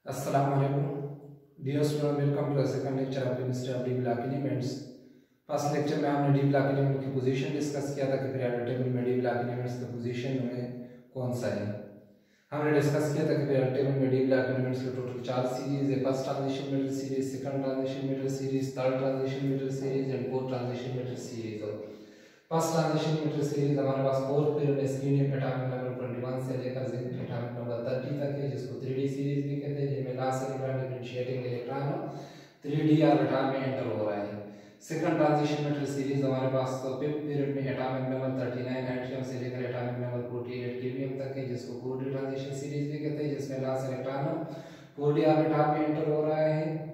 अस्सलाम वालेकुम dear student, welcome to the second lecture of chemistry of D block elements. First lecture में हमने D block element की position discuss किया था कि पीरियोडिक टेबल में डी ब्लॉक एलिमेंट्स की पोजीशन में कौन सा है। हमने डिस्कस किया था कि पीरियोडिक टेबल में डी ब्लॉक एलिमेंट्स के टोटल 4 सीरीज है। First transition metal series, second transition metal series, third transition metal series and fourth transition metal series. First transition metal series हमारे पास 4 पीरियड स्क्रीनिंग एटॉमिक नंबर 21 से लेकर zinc atomic number 30 तक है, जिसको 3D series भी कहते हैं, जिसमें last electron differentiating electron 3D orbital में एंटर हो रहा है। सेकंड ट्रांजिशन मेटल सीरीज हमारे पास तो 5th पीरियड में एटॉमिक नंबर 39 एट्रियम से लेकर एटॉमिक नंबर 48 केवियम तक है, जिसको 4D ट्रांजिशन सीरीज भी कहते हैं, जिसमें लास्ट इलेक्ट्रॉन 4D ऑर्बिटल में एंटर हो रहा है।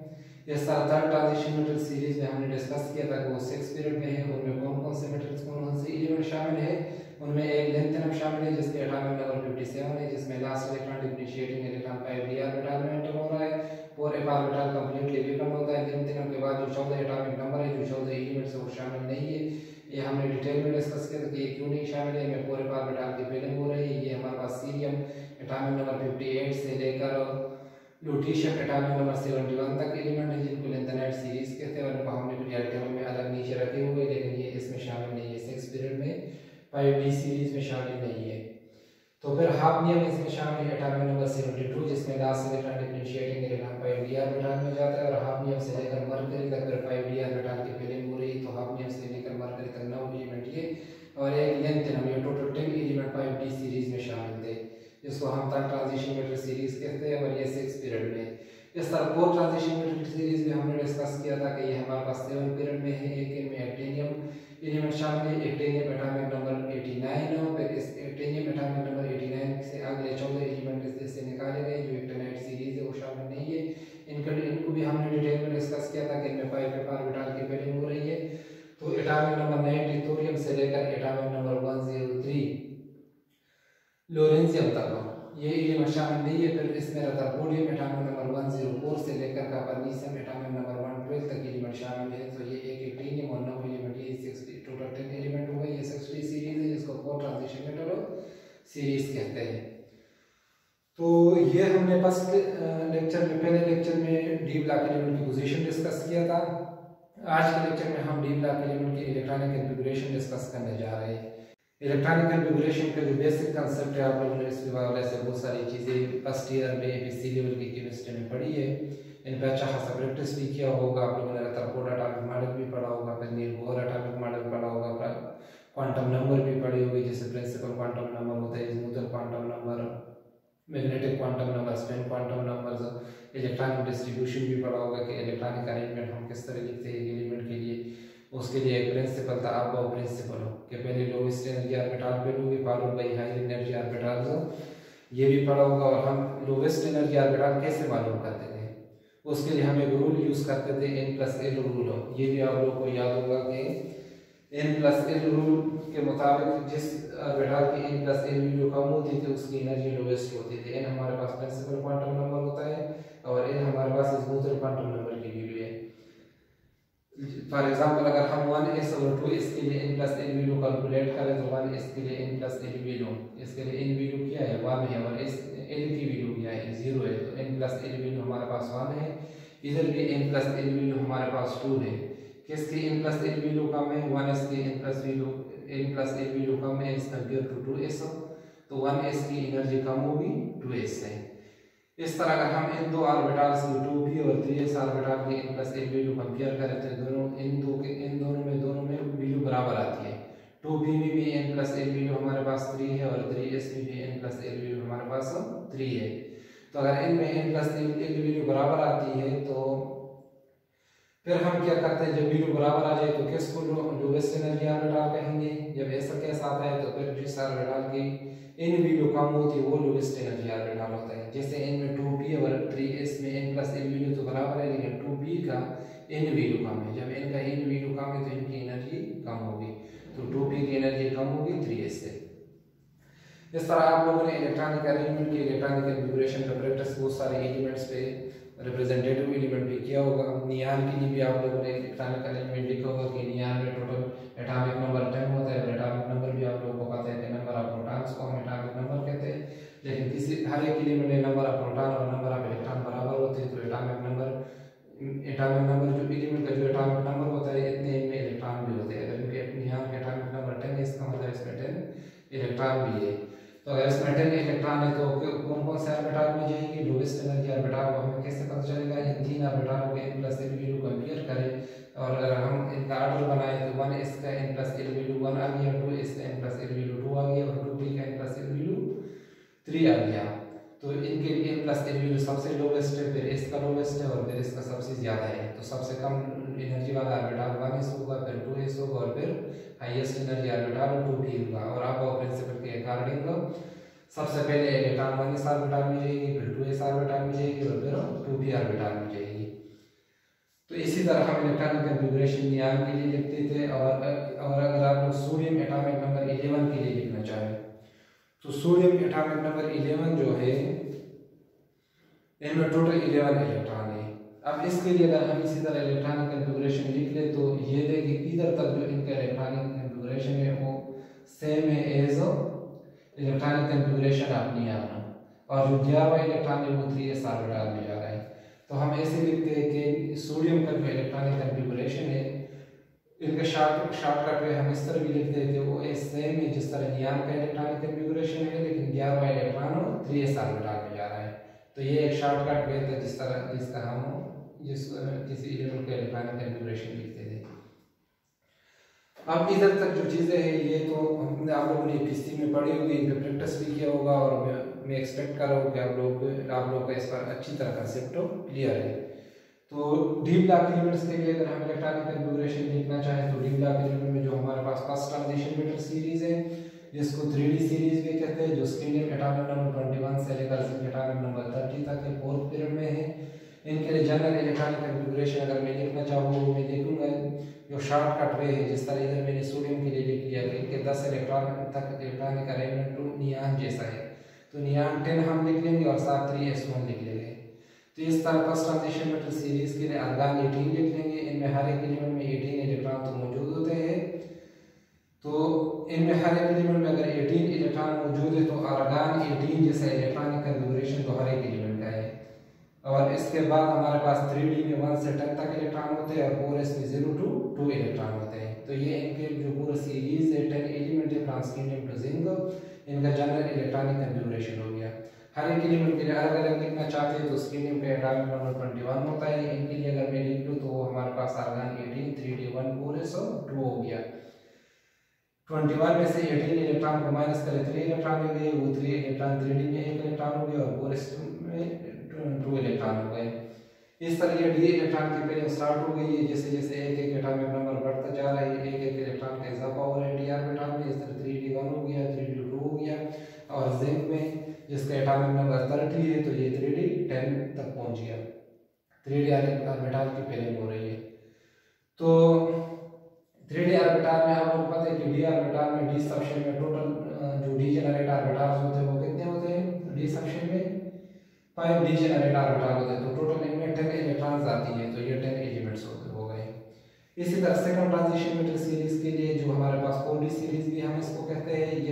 इस थर्ड ट्रांजिशन मेटल सीरीज में हमने डिस्कस किया था कि वो 6 पीरियड में है। उनमें कौन कौन से मेटल्स, कौन कौन से एलिमेंट शामिल है। उनमें एक लेंथेनम शामिल है, जिसके एटॉमिक नंबर 57 है, जिसमें last electron differentiating electron 5d orbital में एंटर हो रहा है और एक ऑर्बिटल कंप्लीटली वेकेंट होता है। लेंथेनम के बाद जो 14 एटॉमिक नंबर है, जो 14 एलिमेंट्स है, वो शामिल नहीं है। ये हमने डिटेल में डिस्कस किया था कि ये क्यों नहीं शामिल है। में पूरे ऑर्बिटल की फिलिंग हो रही है। ये हमारे पास सीरियम एटॉमिक नंबर 58 से लेकर लुटीशियम एटॉमिक नंबर 71 तक एलिमेंट है, जिनको लेंथेनाइट सीरीज कहते हैं। और इनको हमने पीरियोडिक टेबल में अलग नीचे रखे हुए, लेकिन ये इसमें शामिल नहीं है। 6 पीरियड में 5d सीरीज में शामिल नहीं है। तो फिर हाफनियम इसमें शामिल है, एटॉमिक नंबर 72, जिसमें last electron differentiating electron 5d orbital में जाता है। और हाफनियम से लेकर मरकरी तक फिर 5d ऑर्बिटल की फिलिंग हो रही है। तो हाफनियम से लेकर मरकरी तक 9 एलिमेंट ये और एक लेंथेनम, ये टोटल 10 एलिमेंट 5d सीरीज में शामिल थे, जिसको हम थर्ड ट्रांजिशन मेटल सीरीज कहते हैं। और ये 6 पीरियड में। इस तरह फोर्थ ट्रांजिशन मेटल सीरीज में हमने डिस्कस किया था कि ये हमारे पास 7 पीरियड में है। एक में एक्टिनियम एलिमेंट शामिल है, एक्टिनियम एटॉमिक नंबर 89 है। फिर इस एक्टिनियम एटॉमिक नंबर 89 से अगले 14 एलिमेंट इससे निकाले गए, जो एक्टिनाइट सीरीज है, वो शामिल नहीं है। इनको भी हमने डिटेल में डिस्कस किया था कि इनमें 5 ऑर्बिटल की फिलिंग हो रही है। तो एटॉमिक नंबर 90 थोरियम से लेकर एटॉमिक नंबर 103 लोरेंशियम तक ये एलिमेंट शामिल नहीं है। फिर इसमें रहता है पोडियम एटॉमिक नंबर 104 से लेकर कार्बोनिशियम एटॉमिक नंबर 112 तक एलिमेंट शामिल है। तो ये एक एक्टिनियम और 9 एलिमेंट, ये 60 टोटल 10 एलिमेंट हो गए। ये 60 सीरीज है, जिसको फोर्थ ट्रांजिशन मेटल सीरीज कहते हैं। तो ये हमने फर्स्ट लेक्चर में, पहले लेक्चर में डी ब्लॉक एलिमेंट की पोजीशन डिस्कस किया था। आज के लेक्चर में हम डी ब्लॉक एलिमेंट की इलेक्ट्रॉनिक कॉन्फ़िगरेशन डिस्कस करने जा रहे हैं। इलेक्ट्रॉनिक कॉन्फ़िगरेशन का जो बेसिक कंसेप्ट है, आप लोगों ने इसके बारे में बहुत सारी चीज़ें फर्स्ट ईयर में एबीसी लेवल की केमिस्ट्री में पढ़ी है। इन पर अच्छा खासा प्रैक्टिस भी किया होगा। आप लोगों ने रदरफोर्ड एटॉमिक मॉडल भी पढ़ा होगा, फिर नील बोहर एटॉमिक मॉडल पढ़ा होगा, क्वांटम नंबर भी पढ़ी होगी, जैसे प्रिंसिपल क्वांटम नंबर होता है, smoother quantum number, magnetic quantum number, spin quantum number, electronic distribution भी पढ़ा होगा कि इलेक्ट्रॉनिक अरेंजमेंट हम किस तरह लिखते हैं एलिमेंट के लिए। उसके लिए एक प्रिंसिपल था, अब वो प्रिंसिपल हो कि पहले लोवेस्ट एनर्जी ऑर्बिटल पे लोगे, followed by high energy orbital, ये भी पढ़ा होगा। और हम लोवेस्ट एनर्जी ऑर्बिटल कैसे मालूम करते थे, उसके लिए हम एक रूल यूज करते थे, n+l रूल। ये भी आप लोगों को याद होगा कि n+l रूल के मुताबिक जिस ऑर्बिटल की n+l वैल्यू कम होती थी, उसकी एनर्जी लोवेस्ट होती थी। n हमारे पास प्रिंसिपल क्वांटम नंबर होता है और n हमारे पास स्मूथर क्वांटम नंबर की वैल्यू है। फॉर एग्जाम्पल, अगर हम 1s और 2s के लिए n+l वैल्यू कैलकुलेट करें तो 1s के लिए n+l वैल्यू, इसके लिए n वैल्यू क्या है, 1 है, और इस l की वैल्यू क्या है, 0 है। तो n+l वैल्यू हमारे पास 1 है। इधर भी n+l वैल्यू हमारे पास 2 है। किसकी n+l वैल्यू कम है, 1s की n+l वैल्यू कम है एज कंपेयर टू 2s। तो 1s की एनर्जी कम होगी 2s से। इस तरह अगर हम इन दो ऑर्बिटल्स की 2p और 3s ऑर्बिटल की n+l वैल्यू कंपेयर करें तो दोनों में वैल्यू बराबर आती है। 2p में भी n+l वैल्यू हमारे पास 3 है और 3s में भी n+l वैल्यू हमारे पास 3 है। तो अगर इनमें n+l वैल्यू बराबर आती है तो फिर हम क्या करते हैं, जब वैल्यू बराबर आ जाए तो किसको लोवेस्ट एनर्जी ऑर्बिटल कहेंगे। जब ऐसा केस आता है तो फिर जिस ऑर्बिटल की n वैल्यू कम होती है वो लोवेस्ट एनर्जी ऑर्बिटल होता है। जैसे n में 2p और 3s में n+l वैल्यू तो बराबर है, लेकिन 2p का n वैल्यू कम है। जब n का n वैल्यू कम है तो इनकी एनर्जी कम होगी, तो 2p की एनर्जी कम होगी 3s से। इस तरह आप लोगों ने इलेक्ट्रॉनिक अरेंजमेंट की, इलेक्ट्रॉनिक कॉन्फ़िगरेशन का प्रैक्टिस बहुत सारे एलिमेंट्स पे, रिप्रेजेंटेटिव एलिमेंट भी किया होगा। नियान के लिए भी आप लोगों ने इलेक्ट्रॉनिक अरेंजमेंट लिखा होगा कि नियान में टोटल एटॉमिक नंबर 10 होता है। एटॉमिक नंबर भी आप लोगों को पता है कि नंबर ऑफ प्रोटॉन्स को हम एटॉमिक नंबर कहते हैं, लेकिन किसी हर एक एलिमेंट में नंबर ऑफ प्रोटॉन और नंबर ऑफ इलेक्ट्रॉन बराबर एटॉमिक नंबर जो एलिमेंट का जो एटॉमिक नंबर होता है इतने इनमें इलेक्ट्रॉन भी होते हैं। अगर इनके यहाँ के एटॉमिक नंबर 10 है इसका मतलब इसमें 10 इलेक्ट्रॉन भी है। तो अगर इसमें 10 इलेक्ट्रॉन है तो कौन कौन से ऑर्बिटल में जाएंगे, लोवेस्ट एनर्जी ऑर्बिटल को हमें कैसे पता चलेगा, इन तीन ऑर्बिटल को n plus l value compare करें और अगर हम इनका ऑर्डर बनाए तो 1 इसका n प्लस l वैल्यू 1 आ गया, 2 इसका n प्लस l वैल्यू 2 आ गया और 2p का n प्लस l वैल्यू 3 आ गया। तो इनके लिए n प्लस l वैल्यू सबसे लोवेस्ट है, फिर इसका लोवेस्ट है और फिर इसका सबसे ज़्यादा है। तो सबसे कम एनर्जी वाला ऑर्बिटल 1s होगा, फिर 2s होगा और फिर हाईएस्ट एनर्जी ऑर्बिटल 2p होगा। और अब प्रिंसिपल के अकॉर्डिंग सबसे पहले इलेक्ट्रॉन 1s ऑर्बिटल में जाएगी, फिर 2s ऑर्बिटल में जाएगी और फिर 2p ऑर्बिटल में जाएगी। तो इसी तरह हम इलेक्ट्रॉनिक कॉन्फ़िगरेशन नियॉन के लिए लिखते थे। और अगर आप लोग सोडियम एटॉमिक नंबर 11 के लिए लिखना चाहें तो सोडियम एटॉमिक नंबर 11 जो है इनमें टोटल 11 इलेक्ट्रॉन है। अब इसके लिए अगर हम इसी तरह इलेक्ट्रॉनिक कॉन्फ़िगरेशन लिख ले तो ये देखिए इधर तक जो इनका इलेक्ट्रॉनिक कॉन्फ़िगरेशन है वो सेम है as electronic configuration of neon और जो 11वां इलेक्ट्रॉन है वो 3s ऑर्बिटल में जा रहा है। तो हम ऐसे लिखते हैं कि सोडियम का जो इलेक्ट्रॉनिक कॉन्फ़िगरेशन है इनका शॉर्टकट में हम इस तरह भी लिखते हैं कि वो सेम है जिस तरह नियॉन का इलेक्ट्रॉनिक कॉन्फ़िगरेशन है, लेकिन 11वां इलेक्ट्रॉन 3s ऑर्बिटल में जा रहा है। तो ये एक शॉर्टकट वे था जिसका हम किसी एलिमेंट का इलेक्ट्रॉनिक कॉन्फ़िगरेशन लिखते थे। अब इधर तक जो चीज़ें हैं ये तो हमने आप लोगों ने पीसी में पढ़ी होगी, इन पर प्रैक्टिस भी किया होगा और मैं एक्सपेक्ट कर रहा हूँ कि आप लोग का इस पर अच्छी तरह कंसेप्ट क्लियर है। तो डी ब्लॉक एलिमेंट्स के लिए अगर हम इलेक्ट्रॉनिक कॉन्फ़िगरेशन लिखना चाहें तो डी ब्लॉक एलिमेंट में जो हमारे पास फर्स्ट ट्रांजिशन मेटल सीरीज है जिसको 3D सीरीज भी कहते हैं, जो स्केंडियम एटॉमिक नंबर 21 से लेकर जिंक एटॉमिक नंबर 30 तक के फोर्थ पीरियड में है। इनके लिए जनरल इलेक्ट्रॉनिक कॉन्फ़िगरेशन अगर मैं लिखना चाहूँ मैं लिखूंगा जो शॉर्टकट वे है, जिस तरह इधर मैंने सोडियम के लिए लिख लिया कि इनके 10 इलेक्ट्रॉन तक इलेक्ट्रॉनिक अरेंजमेंट टू नियॉन जैसा है, तो नियॉन 10 हम लिख लेंगे और साथ 3s1 लिख लेंगे। तो इस तरह फर्स्ट ट्रांजिशन मेटल सीरीज के लिए आर्गन 18 लिख लेंगे। इनमें हर एक एलिमेंट में 18 इलेक्ट्रॉन तो मौजूद होते हैं। तो इनमें हर एक एलिमेंट में अगर 18 इलेक्ट्रॉन मौजूद है तो आर्गन 18 जैसा इलेक्ट्रॉनिक कॉन्फ़िगरेशन तो हर एक एलिमेंट का है। और इसके बाद हमारे पास 3D में 1 से 10 तक इलेक्ट्रॉन होते हैं और 4s में 0 to 2 इलेक्ट्रॉन होते हैं। तो ये इनके जो पूरा सीरीज है 10 एलिमेंट है फ्रॉम स्केंडियम टू जिंक, इनका जनरल इलेक्ट्रॉनिक कॉन्फ़िगरेशन हो गया। हर एक एलिमेंट के लिए अलग अलग लिखना चाहते हैं तो स्केंडियम का एटॉमिक नंबर 21 होता है। इनके लिए अगर मैं लिख लूँ तो हमारे पास आर्गन 18 3d1 4s और 2 हो गया। 21 में से 18 इलेक्ट्रॉन को माइनस करें 3 इलेक्ट्रॉन हो गए, वो 3 इलेक्ट्रॉन 3d में 1 इलेक्ट्रॉन हो गया और 4s में 2 इलेक्ट्रॉन हो गए। इस तरह ये डी इलेक्ट्रॉन की पहले स्टार्ट हो गई है, जैसे जैसे एक एक एटॉमिक नंबर बढ़ता जा रहा है एक एक इलेक्ट्रॉन का इजाफा हो रहा है डी ऑर्बिटल में। इस तरह 3d1 हो गया 3d2 हो गया और जिंक में जिसका एटॉमिक नंबर 30 है तो ये 3d10 तक पहुंच गया। 3d ऑर्बिटल की पहले हो रही है। तो 3d ऑर्बिटल में आप लोग पता है कि डी ऑर्बिटल में डी सबशेल में टोटल जो डीजेनरेट ऑर्बिटल्स होते हैं वो कितने होते हैं, डी सबशेल में 5 डीजेनरेट ऑर्बिटल होते हैं। तो टोटल इनमें 10 इलेक्ट्रॉन्स आती हैं, तो ये 10 एलिमेंट्स हो गए। इसी तरह सेकंड ट्रांजिशन मेटल सीरीज के लिए जो हमारे पास 4d सीरीज भी हम इसको कहते हैं,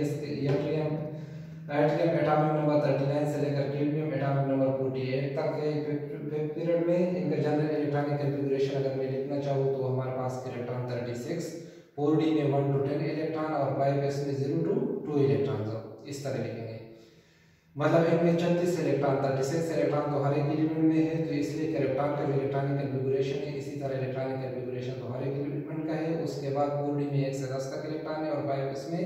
यट्रियम एटॉमिक नंबर 39 से लेकर कैडमियम एटॉमिक नंबर 48 तक के पीरियड में इनका जनरल इलेक्ट्रॉनिक कॉन्फ़िगरेशन अगर मैं लिखना चाहूँ तो हमारे पास इलेक्ट्रॉन 36, 4d में 1 to 10 इलेक्ट्रॉन और 5s में 0 to 2 इलेक्ट्रॉन इस तरह लिखेंगे। मतलब इनमें 34 इलेक्ट्रॉन 36 इलेक्ट्रॉन तो हर एक एलिमेंट में है, तो इसलिए इलेक्ट्रॉन का जो इलेक्ट्रॉनिक कॉन्फ़िगरेशन है इसी तरह इलेक्ट्रॉनिक कॉन्फ़िगरेशन तो हर एक एलिमेंट का है। उसके बाद 4d में 1 से 10 तक इलेक्ट्रॉन है और 5s में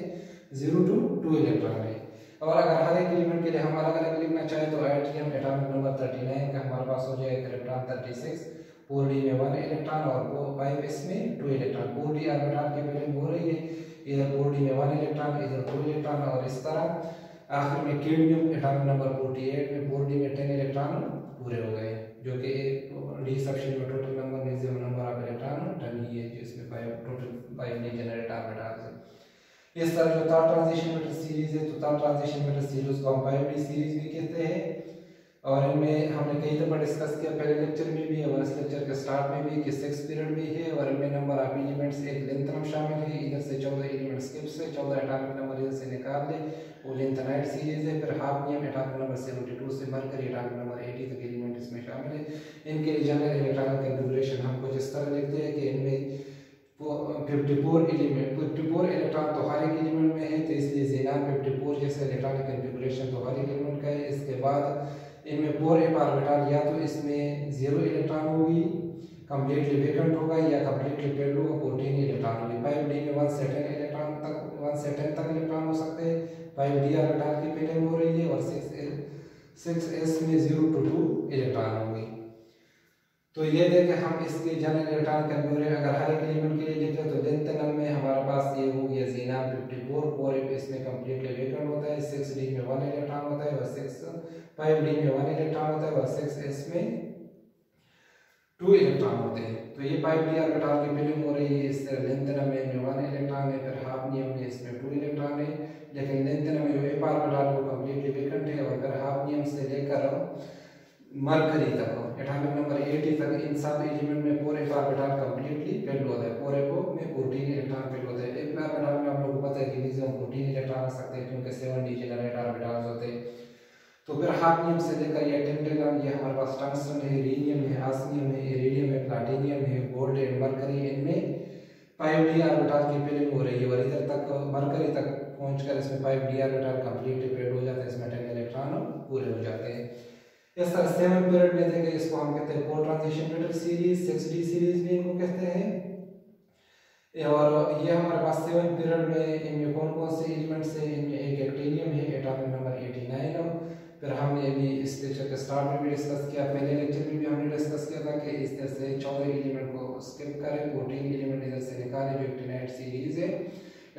0 to 2 इलेक्ट्रॉन है। और अगर हर एक एलिमेंट के लिए हम अलग अलग लिखना चाहें तो एटम एटॉमिक नंबर 39 का हमारे पास हो जाएगा इलेक्ट्रॉन 36, 4d में 1 इलेक्ट्रॉन और 5s में 2 इलेक्ट्रॉन। 4d ऑर्बिटल की पहले हो रही है, इधर 4d में 1 इलेक्ट्रॉन इधर 2 इलेक्ट्रॉन और इस तरह आखिर में कैडमियम एटॉमिक नंबर 48 में 4d में 10 इलेक्ट्रॉन पूरे हो गए, जो कि डी सबशेल में total number maximum number of electron 10 ही है, जिसमें 5 टोटल 5 डीजेनरेट ऑर्बिटल्स है। इस तरह जो थर्ड ट्रांजिशन मेटल सीरीज है तो थर्ड ट्रांजिशन मेटल सीरीज को हम 5d सीरीज भी कहते हैं। और इनमें हमने कई दफा डिस्कस किया, पहले लेक्चर में भी और इस लेक्चर के स्टार्ट में भी कि 6 पीरियड भी है और इनमें नंबर ऑफ एलिमेंट्स एक लेंथनम शामिल है। इधर से 14 एलिमेंट स्किप से 14 एटॉमिक नंबर इधर से निकाल ले, वो लेंथनाइट सीरीज है। फिर हाफनियम एटॉमिक नंबर 72 से मरकरी एटॉमिक नंबर 80 तक एलिमेंट इसमें शामिल शामिल है। इनके जनरल इलेक्ट्रॉनिक कन्फिगरेशन हम कुछ इस तरह लिखते हैं कि इनमें 54 इलेक्ट्रॉन तो हर एक एलिमेंट में है, तो इसलिए ज़ेनान 54 जैसे इलेक्ट्रॉनिक कन्फिगरेशन तो हर एक एलिमेंट का है। इसके बाद इनमें 4f ऑर्बिटल या तो इसमें 0 इलेक्ट्रॉन होगी, कम्प्लीटली वेकेंट होगा, या कम्प्लीटली पेल्ड होगा, 14 इलेक्ट्रॉन होगी। 5d में 1 से 10 इलेक्ट्रॉन तक इलेक्ट्रॉन हो सकते हैं। 5d ऑर्बिटल की पेलिंग हो रही है और 6s में 0 to 2 इलेक्ट्रॉन होंगे। तो ये देखें हम इसके जनरल इलेक्ट्रॉन कन्फिगरेशन अगर हर एक एलिमेंट के लिए लिखते हैं तो लेंथ में हमारे पास ये हो गया ज़ेनान 54, 4f इसमें कम्प्लीटली वेकेंट होता है, 6d में 1 इलेक्ट्रॉन होता है और 5d में 1 इलेक्ट्रॉन होता है और 6s में 2 इलेक्ट्रॉन होते हैं। तो ये 5d ऑर्बिटल की फिलिंग हो रही है। इस तरह लेंथ में 1 इलेक्ट्रॉन है, फिर हाफनियम में इसमें 2 इलेक्ट्रॉन है, लेकिन लेंथ में जो f ऑर्बिटल वो कम्प्लीटली वेकेंट है। और फिर हाफनियम से लेकर मरकरी तक एटॉमिक नंबर 80 तक इन सब एलिमेंट में 4f ऑर्बिटल कंप्लीटली फिल्ड होता है। 4f में 14 इलेक्ट्रॉन फिल्ड होते हैं। एक ऑर्बिटल में आप लोगों को पता है कि मैक्सिमम 14 इलेक्ट्रॉन आ सकते हैं क्योंकि 7 डिजेनरेट ऑर्बिटल्स होते हैं। तो फिर हाफनियम से लेकर ये टेंटेगन, ये हमारे पास टंगस्टन है, रीनियम है, ऑस्मियम है, इरिडियम है, प्लैटिनियम है, गोल्ड है, मरकरी, इनमें 5d ऑर्बिटल की फिलिंग हो रही है और इधर तक मरकरी तक पहुंचकर इसमें 5d ऑर्बिटल कंप्लीटली फिल्ड हो जाते हैं, इसमें 10 इलेक्ट्रॉन पूरे हो जाते हैं। इस तरह 7 पीरियड में देखें, इसको हम कहते हैं pole transition metal series, 6d series भी इनको कहते हैं। और ये हमारे पास 7 पीरियड में इनमें कौन कौन से एलिमेंट्स हैं, इनमें एक एक्टिनियम है, एटॉमिक नंबर 89। फिर हमने अभी इस लेक्चर के स्टार्ट में भी डिस्कस किया, पहले लेक्चर में भी हमने डिस्कस किया था कि इस तरह से 14 एलिमेंट को स्किप करें, 14 एलिमेंट इधर से निकालें जो एक्टिनाइट सीरीज है।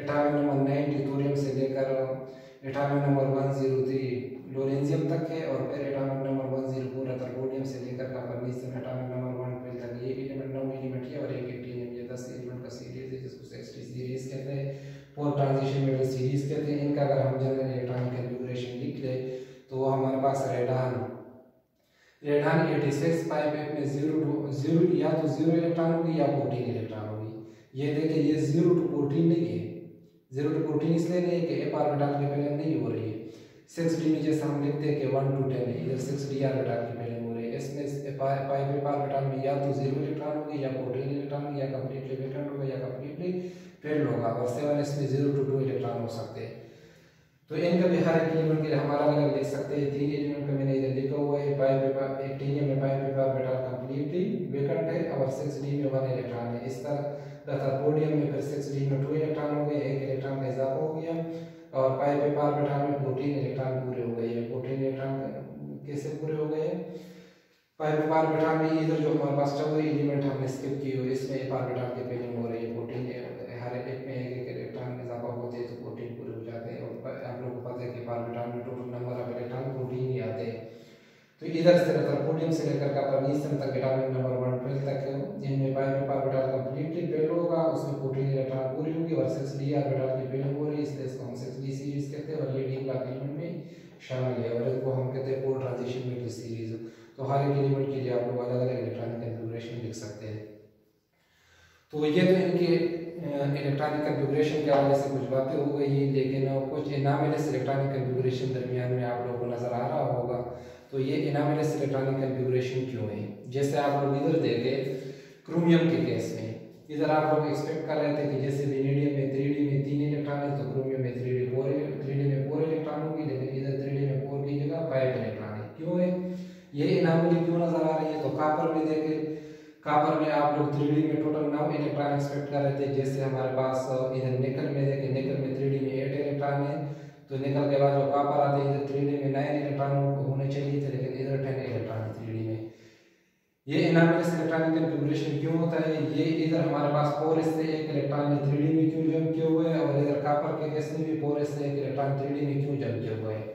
एटॉमिक नंबर 9 थोरियम से लेकर एटॉमिक नंबर 103 लोरेंजियम तक है, और फिर एटॉमिक नंबर 104 टर्बोनियम से लेकर कॉपर्निशियम एटॉमिक नंबर 112 तक ये एलिमेंट 9 एलिमेंट है। और एक एक्टिनियम, ये 10 एलिमेंट का सीरीज है जिसको 6d सीरीज कहते हैं, पोल ट्रांजिशन मेटल सीरीज कहते हैं। इनका अगर हम जनरल इलेक्ट्रॉनिक कन्फिगरेशन लिख ले तो हमारे पास रेडान 86 5f में 0 या तो 0 इलेक्ट्रॉन होगी या 14 इलेक्ट्रॉन होगी। ये देखिए ये 0 to 14 नहीं है, 0 to 14 इसलिए नहीं है कि f ऑर्बिटल की फिलिंग नहीं हो रही है। 6d में जैसे हम लिखते हैं कि 1 to 10 है, इधर 6d ऑर्बिटल की फिलिंग हो रही है। इसमें 5f ऑर्बिटल में या तो 0 इलेक्ट्रॉन होगी या 14 इलेक्ट्रॉन होगी, या कंप्लीटली वेकेंट होगा या कंप्लीटली फिल्ड होगा। और 7 इसमें 0 to 2 इलेक्ट्रॉन हो सकते हैं। तो इनका भी हर एक एलिमेंट के लिए हम अलग अलग लिख सकते हैं। 3 एलिमेंट का मैंने इधर लिखा हुआ है। 5f एक्टिनियम में 5f ऑर्बिटल कंप्लीटली वेकेंट है और 6d में 1 इलेक्ट्रॉन है। इस तरह टर्बोनियम में फिर 6d में 2 इलेक्ट्रॉन हो गए, 1 इलेक्ट्रॉन का इजाफा हो गया, और 5f ऑर्बिटल में 14 इलेक्ट्रॉन पूरे हो गए। 14 इलेक्ट्रॉन कैसे पूरे हो गए? 5f ऑर्बिटल में इधर जो हमारे पास 14 एलिमेंट हमने स्किप किए हुए, इसमें f ऑर्बिटल की फिलिंग हो रही है। 14 हर एक में एक इलेक्ट्रॉन इजाफा होते हैं तो 14 पूरे हो जाते हैं। और आप लोगों को पता है कि ऑर्बिटल में टोटल नंबर ऑफ इलेक्ट्रॉन 14 ही आते हैं। तो इधर से टर्बोनियम से लेकर कॉपर्निशियम तक एटॉमिक नंबर 112 तक इनमें 5f ऑर्बिटल कंप्लीटली फिल्ड होगा, उसमें 14 इलेक्ट्रॉन पूरी होगी और 6d ऑर्बिटल की फिलिंग हो रही है, इसलिए इसको हम 6d सीरीज कहते हैं। और ये डी ब्लॉक एलिमेंट में शामिल है और इसको हम कहते हैं पोल ट्रांजिशन मेटल सीरीज। तो हर एक एलिमेंट के लिए आप लोग अलग अलग इलेक्ट्रॉनिक कन्फिगरेशन लिख सकते हैं। तो ये तो इनके इलेक्ट्रॉनिक कन्फिगरेशन के हवाले से कुछ बातें हो गई, लेकिन कुछ इनामिलस इलेक्ट्रॉनिक कन्फिगरेशन दरमियान में आप लोगों को नज़र आ रहा होगा। तो ये इनामिलस इलेक्ट्रॉनिक कन्फिगरेशन क्यों है? जैसे आप लोग इधर देखें क्रोमियम के केस में, इधर आप लोग एक्सपेक्ट कर रहे थे कि जैसे वेनेडियम में 3d में 3 इलेक्ट्रॉन है तो क्रोमियम में 3d में 4 इलेक्ट्रॉन होगी, लेकिन इधर 3d में 4 की जगह 5 इलेक्ट्रॉन है। क्यों है ये इनामली क्यों नजर आ रही है? तो कॉपर में देखें, कॉपर में आप लोग 3d में टोटल 9 इलेक्ट्रॉन एक्सपेक्ट कर रहे थे। जैसे हमारे पास इधर निकल में देखें, निकल में 3d में 8 इलेक्ट्रॉन है, तो निकल के बाद जो कॉपर आते हैं इधर 3d में 9 इलेक्ट्रॉन होने चाहिए थे, लेकिन इधर 10 इलेक्ट्रॉन 3d में। ये इनामिलस इलेक्ट्रॉनिक कन्फिगरेशन क्यों होता है? ये इधर हमारे पास 4s से 1 इलेक्ट्रॉन 3d में क्यों जंप किए हुए हैं, और इधर कॉपर के केस में भी 4s से 1 इलेक्ट्रॉन 3d में क्यों जंप किए हुए हैं?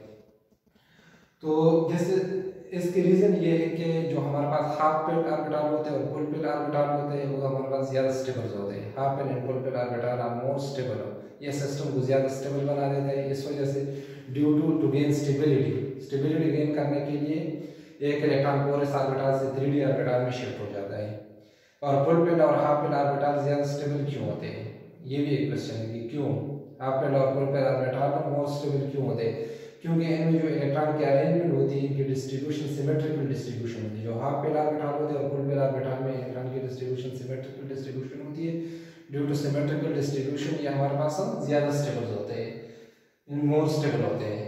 तो जैसे इसके रीजन ये है कि जो हमारे पास हाफ पेल्ड ऑर्बिटल होते हैं और फुल पेल्ड ऑर्बिटल होते हैं वो हमारे पास ज्यादा स्टेबल होते हैं। Half filled and full filled orbital are more stable, ये सिस्टम को ज्यादा स्टेबल बना देता है। इस वजह से due to gain stability gain करने के लिए एक इलेक्ट्रॉन 4s ऑर्बिटल से 3d ऑर्बिटल में शिफ्ट हो जाता है। और फुल पेल्ड और हाफ पेल्ड ऑर्बिटल ज्यादा स्टेबल क्यों होते हैं? ये भी एक क्वेश्चन है कि क्यों हाफ पेल्ड और full filled orbital more stable क्यों होते हैं? क्योंकि इनमें जो इलेक्ट्रॉन की अरेंजमेंट होती है, इनकी डिस्ट्रीब्यूशन सिमेट्रिकल डिस्ट्रीब्यूशन होती है। जो हाफ पेल ऑर्बिटल होते हैं और फुल पेल ऑर्बिटल में इलेक्ट्रॉन की डिस्ट्रीब्यूशन सिमेट्रिकल डिस्ट्रीब्यूशन होती है। ड्यू टू सिमेट्रिकल डिस्ट्रीब्यूशन ये हमारे पास ज़्यादा स्टेबल होते हैं, मोर स्टेबल होते हैं।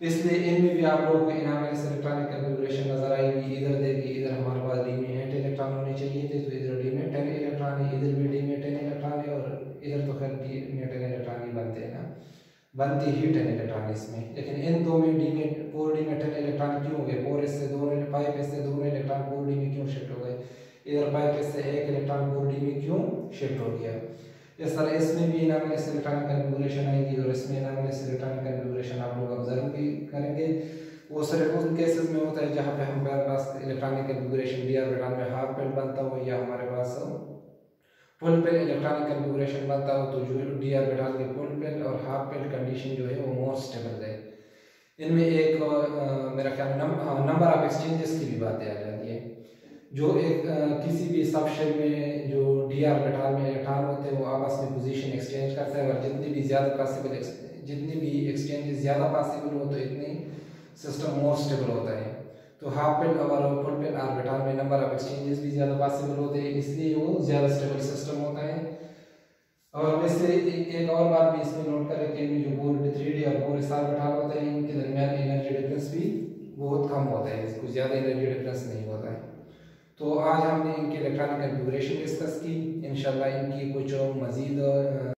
इसलिए इनमें भी आप लोगों को इनहैमरस इलेक्ट्रॉनिक कन्फिगरेशन नजर आएगी। इधर देखिए, इधर हमारे पास डी में 8 इलेक्ट्रॉन होने चाहिए थे, तो इधर डी में 10 इलेक्ट्रॉन है, इधर भी डी में 10 इलेक्ट्रॉन है, और इधर तो खैर डी में 10 इलेक्ट्रॉन ही बनते हैं ना, बनती ही 10 इलेक्ट्रॉन इसमें। लेकिन इन दो में डी में 4 डी में 10 इलेक्ट्रॉन क्यों हो गए? 4s से 2 5s से 2 इलेक्ट्रॉन 4 डी में क्यों शिफ्ट हो गए? इधर 5s से 1 इलेक्ट्रॉन 4 डी में क्यों शिफ्ट हो गया? इस तरह इसमें भी इनहैमरस इलेक्ट्रॉनिक कन्फिगरेशन आएगी, और इसमें इनहैमरस इलेक्ट्रॉनिक कन्फिगरेशन आप लोग ऑब्जर्व भी करेंगे। वो सिर्फ उन केसेस में होता है जहाँ पे हमारे पास इलेक्ट्रॉनिक कन्फिगरेशन डी ऑर्बिटल में हाफ पेल बनता हो, या हमारे पास फुल पेल इलेक्ट्रॉनिक कन्फिगरेशन बनता हो, तो जो डी ऑर्बिटल के फुल पेल और हाफ पेल कंडीशन जो है वो मोर स्टेबल है। इनमें एक मेरा ख्याल नंबर ऑफ एक्सचेंजेस की भी बातें आ जाती है। जो एक किसी भी सब शेल में जो डी ऑर्बिटल में इलेक्ट्रॉन होते हैं वो आपस में पोजीशन एक्सचेंज करता है, और जितनी भी एक्सचेंजेस ज़्यादा पॉसिबल हो तो इतनी सिस्टम मोर स्टेबल होता है। तो हाफ पेल और फुल पेल ऑर्बिटल में नंबर ऑफ एक्सचेंजेस भी ज़्यादा पॉसिबल होते हैं, इसलिए वो ज़्यादा स्टेबल सिस्टम होता है। और वैसे एक और बात भी इसमें नोट करें कि इनमें जो 4d3d और 4s ऑर्बिटल होते हैं, इनके दरमियान एनर्जी डिफरेंस भी बहुत कम होता है, कुछ ज़्यादा एनर्जी डिफरेंस नहीं होता है। तो आज हमने इनके इलेक्ट्रॉनिक कन्फिगरेशन डिस्कस की। इंशाल्लाह इनकी कुछ मज़ीद